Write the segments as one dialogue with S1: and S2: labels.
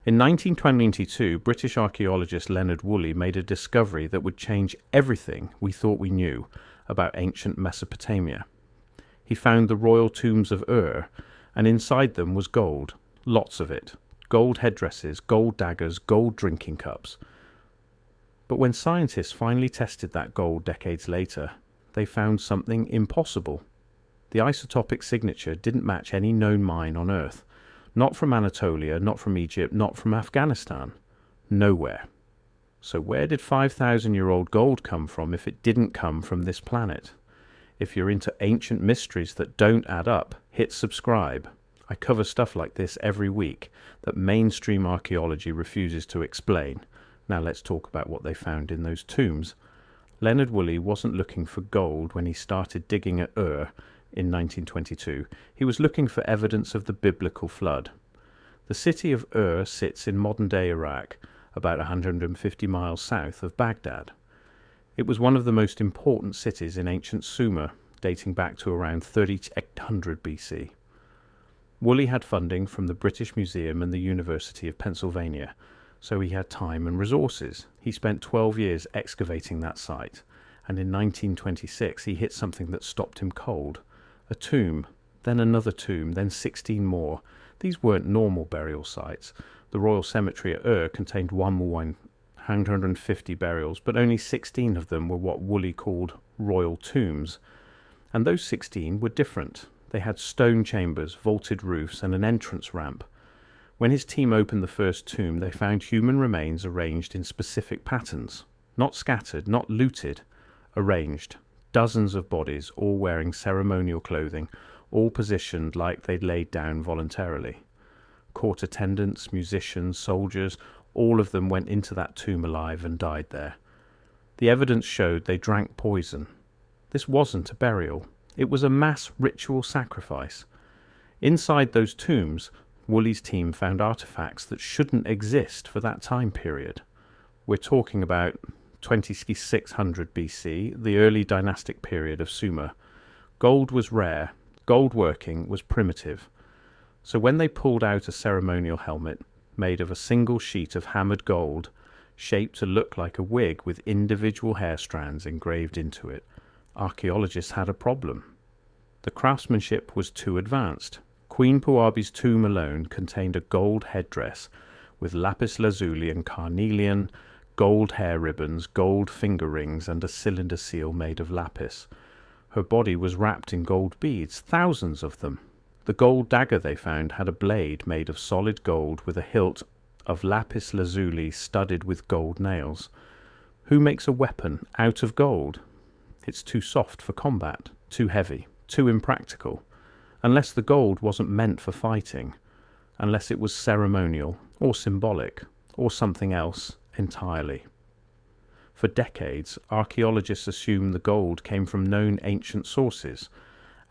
S1: In 1922, British archaeologist Leonard Woolley made a discovery that would change everything we thought we knew about ancient Mesopotamia. He found the royal tombs of Ur, and inside them was gold, lots of it. Gold headdresses, gold daggers, gold drinking cups. But when scientists finally tested that gold decades later, they found something impossible. The isotopic signature didn't match any known mine on Earth. Not from Anatolia, not from Egypt, not from Afghanistan. Nowhere. So where did 5,000-year-old gold come from if it didn't come from this planet? If you're into ancient mysteries that don't add up, hit subscribe. I cover stuff like this every week that mainstream archaeology refuses to explain. Now let's talk about what they found in those tombs. Leonard Woolley wasn't looking for gold when he started digging at Ur in 1922. He was looking for evidence of the biblical flood. The city of Ur sits in modern-day Iraq, about 150 miles south of Baghdad. It was one of the most important cities in ancient Sumer, dating back to around 3800 BC. Woolley had funding from the British Museum and the University of Pennsylvania, so he had time and resources. He spent 12 years excavating that site, and in 1926 he hit something that stopped him cold. A tomb, then another tomb, then 16 more. These weren't normal burial sites. The Royal Cemetery at Ur contained 150 burials, but only 16 of them were what Woolley called royal tombs. And those 16 were different. They had stone chambers, vaulted roofs, and an entrance ramp. When his team opened the first tomb, they found human remains arranged in specific patterns. Not scattered, not looted, arranged. Dozens of bodies, all wearing ceremonial clothing, all positioned like they'd laid down voluntarily. Court attendants, musicians, soldiers, all of them went into that tomb alive and died there. The evidence showed they drank poison. This wasn't a burial. It was a mass ritual sacrifice. Inside those tombs, Woolley's team found artifacts that shouldn't exist for that time period. We're talking about 2600 BC, the early dynastic period of Sumer. Gold was rare, gold working was primitive. So when they pulled out a ceremonial helmet made of a single sheet of hammered gold, shaped to look like a wig with individual hair strands engraved into it, archaeologists had a problem. The craftsmanship was too advanced. Queen Puabi's tomb alone contained a gold headdress with lapis lazuli and carnelian, gold hair ribbons, gold finger rings, and a cylinder seal made of lapis. Her body was wrapped in gold beads, thousands of them. The gold dagger they found had a blade made of solid gold with a hilt of lapis lazuli studded with gold nails. Who makes a weapon out of gold? It's too soft for combat, too heavy, too impractical. Unless the gold wasn't meant for fighting, unless it was ceremonial or symbolic or something else entirely. For decades, archaeologists assumed the gold came from known ancient sources.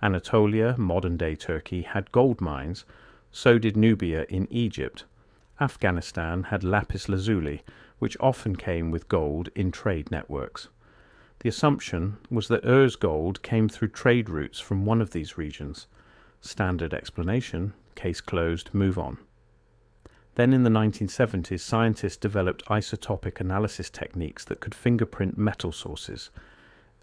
S1: Anatolia, modern-day Turkey, had gold mines, so did Nubia in Egypt. Afghanistan had lapis lazuli, which often came with gold in trade networks. The assumption was that Ur's gold came through trade routes from one of these regions. Standard explanation, case closed, move on. Then in the 1970s, scientists developed isotopic analysis techniques that could fingerprint metal sources.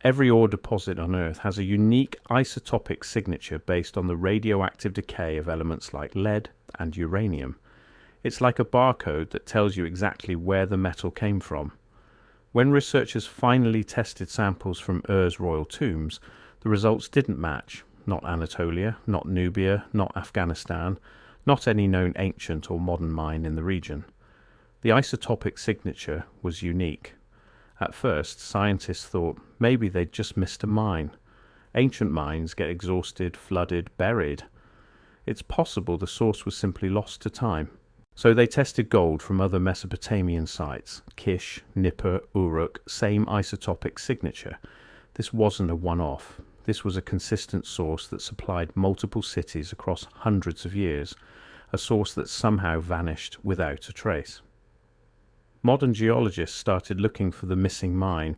S1: Every ore deposit on Earth has a unique isotopic signature based on the radioactive decay of elements like lead and uranium. It's like a barcode that tells you exactly where the metal came from. When researchers finally tested samples from Ur's royal tombs, the results didn't match. Not Anatolia, not Nubia, not Afghanistan, not any known ancient or modern mine in the region. The isotopic signature was unique. At first, scientists thought maybe they'd just missed a mine. Ancient mines get exhausted, flooded, buried. It's possible the source was simply lost to time. So they tested gold from other Mesopotamian sites. Kish, Nippur, Uruk, same isotopic signature. This wasn't a one-off. This was a consistent source that supplied multiple cities across hundreds of years, a source that somehow vanished without a trace. Modern geologists started looking for the missing mine.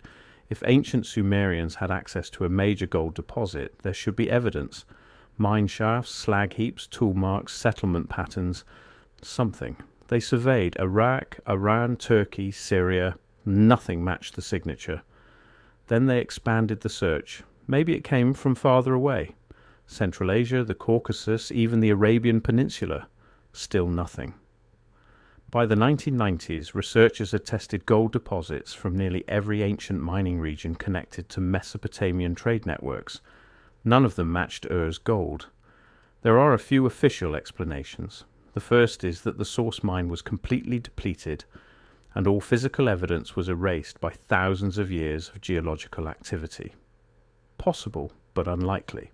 S1: If ancient Sumerians had access to a major gold deposit, there should be evidence. Mine shafts, slag heaps, tool marks, settlement patterns, something. They surveyed Iraq, Iran, Turkey, Syria. Nothing matched the signature. Then they expanded the search. Maybe it came from farther away. Central Asia, the Caucasus, even the Arabian Peninsula. Still nothing. By the 1990s, researchers had tested gold deposits from nearly every ancient mining region connected to Mesopotamian trade networks. None of them matched Ur's gold. There are a few official explanations. The first is that the source mine was completely depleted and all physical evidence was erased by thousands of years of geological activity. Possible, but unlikely.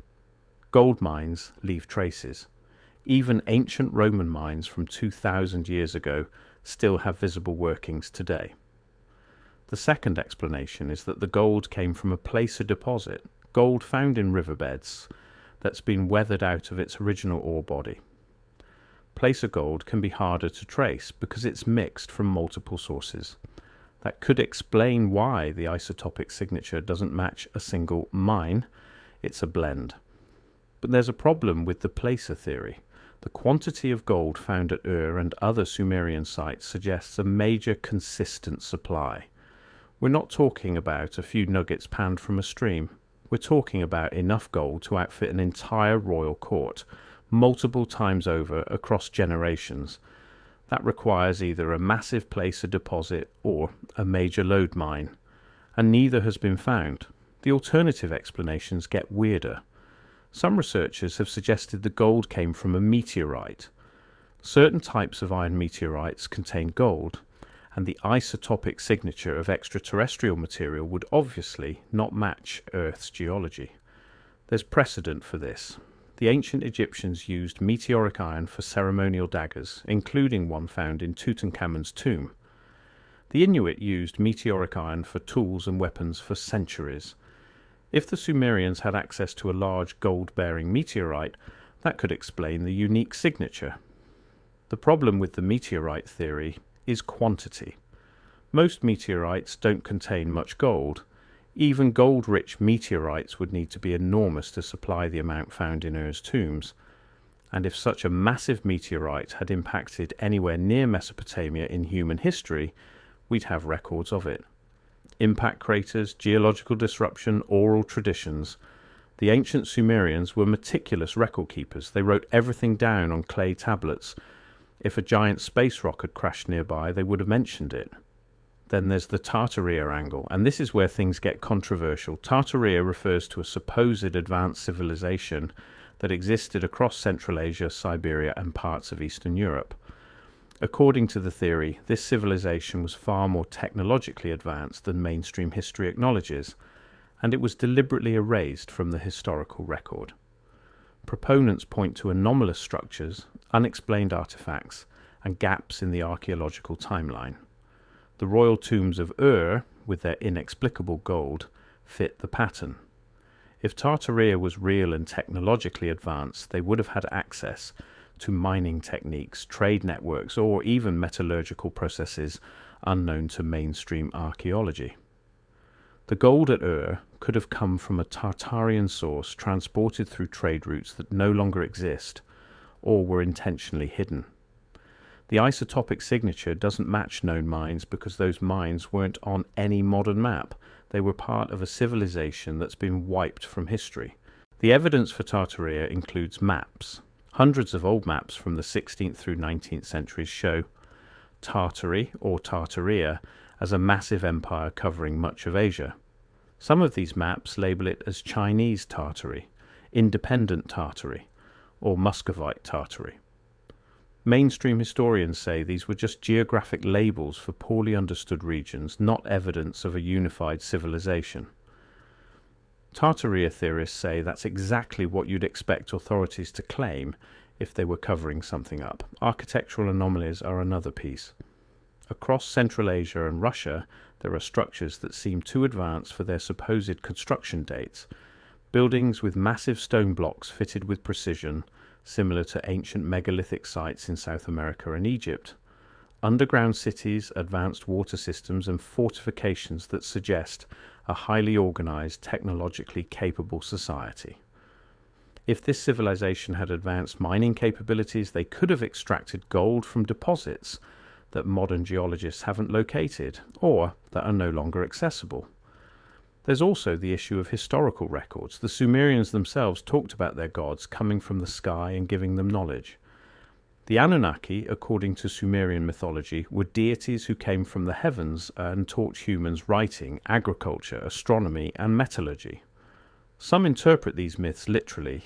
S1: Gold mines leave traces. Even ancient Roman mines from 2,000 years ago still have visible workings today. The second explanation is that the gold came from a placer deposit, gold found in riverbeds, that's been weathered out of its original ore body. Placer gold can be harder to trace because it's mixed from multiple sources. That could explain why the isotopic signature doesn't match a single mine. It's a blend. But there's a problem with the placer theory. The quantity of gold found at Ur and other Sumerian sites suggests a major consistent supply. We're not talking about a few nuggets panned from a stream. We're talking about enough gold to outfit an entire royal court, multiple times over across generations. That requires either a massive placer deposit or a major lode mine, and neither has been found. The alternative explanations get weirder. Some researchers have suggested the gold came from a meteorite. Certain types of iron meteorites contain gold, and the isotopic signature of extraterrestrial material would obviously not match Earth's geology. There's precedent for this. The ancient Egyptians used meteoric iron for ceremonial daggers, including one found in Tutankhamun's tomb. The Inuit used meteoric iron for tools and weapons for centuries. If the Sumerians had access to a large gold-bearing meteorite, that could explain the unique signature. The problem with the meteorite theory is quantity. Most meteorites don't contain much gold. Even gold-rich meteorites would need to be enormous to supply the amount found in Ur's tombs. And if such a massive meteorite had impacted anywhere near Mesopotamia in human history, we'd have records of it. Impact craters, geological disruption, oral traditions. The ancient Sumerians were meticulous record keepers. They wrote everything down on clay tablets. If a giant space rock had crashed nearby, they would have mentioned it. Then there's the Tartaria angle, and this is where things get controversial. Tartaria refers to a supposed advanced civilization that existed across Central Asia, Siberia, and parts of Eastern Europe. According to the theory, this civilization was far more technologically advanced than mainstream history acknowledges, and it was deliberately erased from the historical record. Proponents point to anomalous structures, unexplained artifacts, and gaps in the archaeological timeline. The royal tombs of Ur, with their inexplicable gold, fit the pattern. If Tartaria was real and technologically advanced, they would have had access to mining techniques, trade networks, or even metallurgical processes unknown to mainstream archaeology. The gold at Ur could have come from a Tartarian source transported through trade routes that no longer exist, or were intentionally hidden. The isotopic signature doesn't match known mines because those mines weren't on any modern map. They were part of a civilization that's been wiped from history. The evidence for Tartaria includes maps. Hundreds of old maps from the 16th through 19th centuries show Tartary or Tartaria as a massive empire covering much of Asia. Some of these maps label it as Chinese Tartary, independent Tartary, or Muscovite Tartary. Mainstream historians say these were just geographic labels for poorly understood regions, not evidence of a unified civilization. Tartaria theorists say that's exactly what you'd expect authorities to claim if they were covering something up. Architectural anomalies are another piece. Across Central Asia and Russia, there are structures that seem too advanced for their supposed construction dates. Buildings with massive stone blocks fitted with precision, similar to ancient megalithic sites in South America and Egypt. Underground cities, advanced water systems, and fortifications that suggest a highly organized, technologically capable society. If this civilization had advanced mining capabilities, they could have extracted gold from deposits that modern geologists haven't located, or that are no longer accessible. There's also the issue of historical records. The Sumerians themselves talked about their gods coming from the sky and giving them knowledge. The Anunnaki, according to Sumerian mythology, were deities who came from the heavens and taught humans writing, agriculture, astronomy, and metallurgy. Some interpret these myths literally,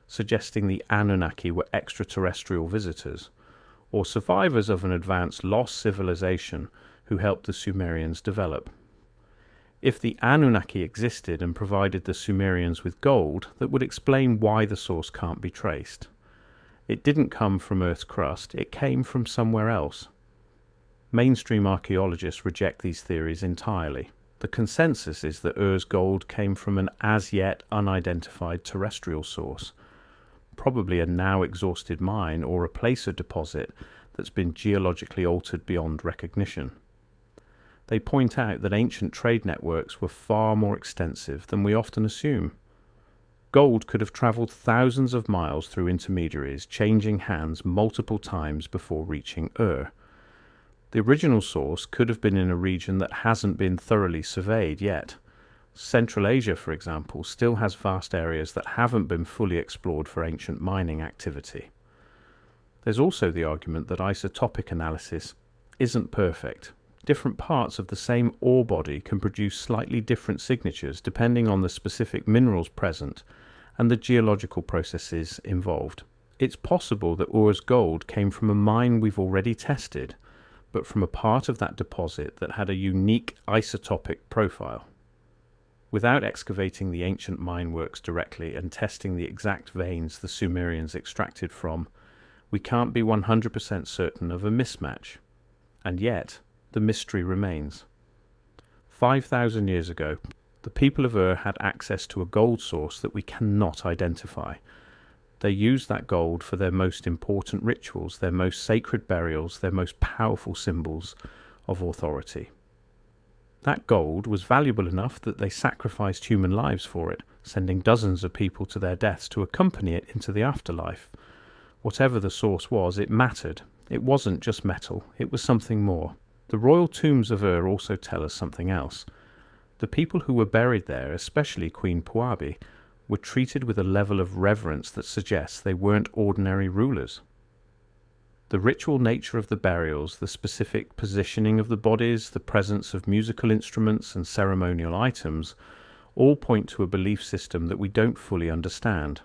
S1: suggesting the Anunnaki were extraterrestrial visitors, or survivors of an advanced lost civilization who helped the Sumerians develop. If the Anunnaki existed and provided the Sumerians with gold, that would explain why the source can't be traced. It didn't come from Earth's crust, it came from somewhere else. Mainstream archaeologists reject these theories entirely. The consensus is that Ur's gold came from an as-yet unidentified terrestrial source, probably a now-exhausted mine or a placer deposit that's been geologically altered beyond recognition. They point out that ancient trade networks were far more extensive than we often assume. Gold could have travelled thousands of miles through intermediaries, changing hands multiple times before reaching Ur. The original source could have been in a region that hasn't been thoroughly surveyed yet. Central Asia, for example, still has vast areas that haven't been fully explored for ancient mining activity. There's also the argument that isotopic analysis isn't perfect. Different parts of the same ore body can produce slightly different signatures depending on the specific minerals present and the geological processes involved. It's possible that Ur's gold came from a mine we've already tested, but from a part of that deposit that had a unique isotopic profile. Without excavating the ancient mine works directly and testing the exact veins the Sumerians extracted from, we can't be 100% certain of a mismatch. And yet, the mystery remains. 5,000 years ago, the people of Ur had access to a gold source that we cannot identify. They used that gold for their most important rituals, their most sacred burials, their most powerful symbols of authority. That gold was valuable enough that they sacrificed human lives for it, sending dozens of people to their deaths to accompany it into the afterlife. Whatever the source was, it mattered. It wasn't just metal, it was something more. The royal tombs of Ur also tell us something else. The people who were buried there, especially Queen Puabi, were treated with a level of reverence that suggests they weren't ordinary rulers. The ritual nature of the burials, the specific positioning of the bodies, the presence of musical instruments and ceremonial items, all point to a belief system that we don't fully understand.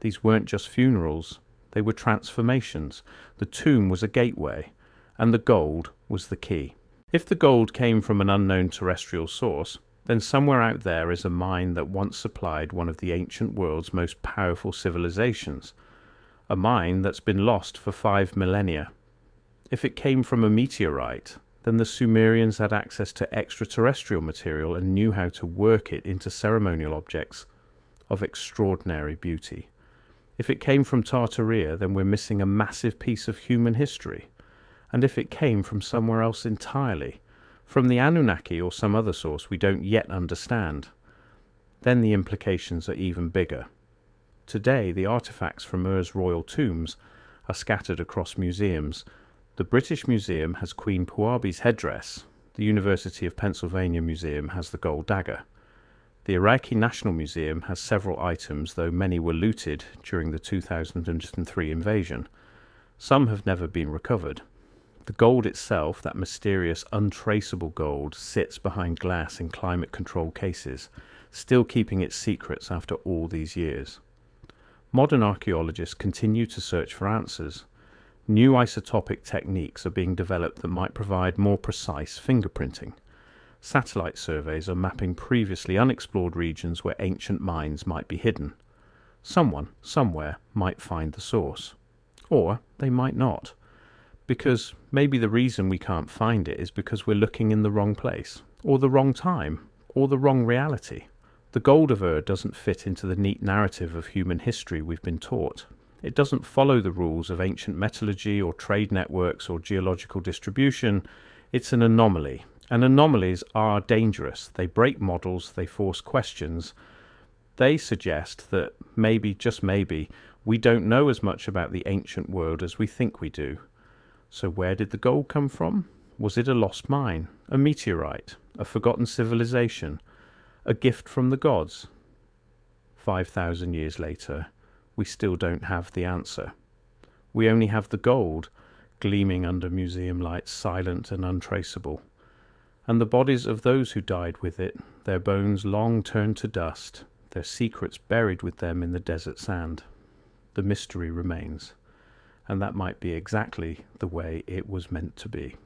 S1: These weren't just funerals, they were transformations. The tomb was a gateway, and the gold was the key. If the gold came from an unknown terrestrial source, then somewhere out there is a mine that once supplied one of the ancient world's most powerful civilizations, a mine that's been lost for 5 millennia. If it came from a meteorite, then the Sumerians had access to extraterrestrial material and knew how to work it into ceremonial objects of extraordinary beauty. If it came from Tartaria, then we're missing a massive piece of human history. And if it came from somewhere else entirely, from the Anunnaki or some other source we don't yet understand, then the implications are even bigger. Today, the artifacts from Ur's royal tombs are scattered across museums. The British Museum has Queen Puabi's headdress. The University of Pennsylvania Museum has the gold dagger. The Iraqi National Museum has several items, though many were looted during the 2003 invasion. Some have never been recovered. The gold itself, that mysterious, untraceable gold, sits behind glass in climate-controlled cases, still keeping its secrets after all these years. Modern archaeologists continue to search for answers. New isotopic techniques are being developed that might provide more precise fingerprinting. Satellite surveys are mapping previously unexplored regions where ancient mines might be hidden. Someone, somewhere, might find the source. Or they might not. Because maybe the reason we can't find it is because we're looking in the wrong place, or the wrong time, or the wrong reality. The gold of Ur doesn't fit into the neat narrative of human history we've been taught. It doesn't follow the rules of ancient metallurgy or trade networks or geological distribution. It's an anomaly. And anomalies are dangerous. They break models, they force questions, They suggest that maybe, just maybe, we don't know as much about the ancient world as we think we do. So where did the gold come from? Was it a lost mine, a meteorite, a forgotten civilization, a gift from the gods? 5,000 years later, we still don't have the answer. We only have the gold, gleaming under museum lights, silent and untraceable, and the bodies of those who died with it, their bones long turned to dust, their secrets buried with them in the desert sand. The mystery remains, and that might be exactly the way it was meant to be.